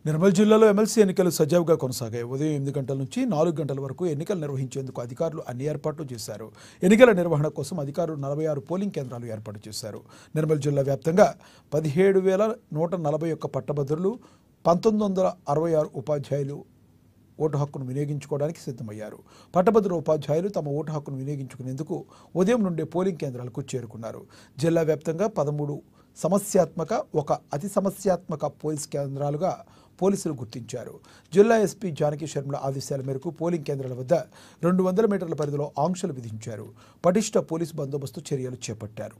నిర్మల్ జిల్లాలో ఎమ్మెల్సీ ఎన్నికలు సజావుగా కొనసాగాయి. ఉదయం 8 గంటల నుంచి 4 గంటల వరకు ఎన్నికలు నిర్వహించేందుకు అధికారులు అన్ని ఏర్పాట్లు చేశారు. ఎన్నికల నిర్వహణ కోసం అధికారులు 46 పోలింగ్ కేంద్రాలు ఏర్పాటు చేశారు. నిర్మల్ జిల్లా వ్యాప్తంగా 17,141 పట్టభద్రులు, 1966 ఉపాధ్యాయులు ఓటు హక్కును వినియోగించుకోవడానికి సిద్ధమయ్యారు. పట్టభద్రుల ఉపాధ్యాయులు తమ ఓటు హక్కును వినియోగించుకునేందుకు ఉదయం నుండే పోలింగ్ కేంద్రాలకు చేరుకున్నారు. జిల్లా వ్యాప్తంగా 13 సమస్యాత్మక, 1 అతి సమస్యాత్మక పోలింగ్ కేంద్రాలుగా పోలీసులు గుర్తించారు. జిల్లా ఎస్పీ జానకి శర్మల ఆదేశాల మేరకు పోలింగ్ కేంద్రాల వద్ద 200 మీటర్ల పరిధిలో ఆంక్షలు విధించారు. పటిష్ట పోలీసు బందోబస్తు చర్యలు చేపట్టారు.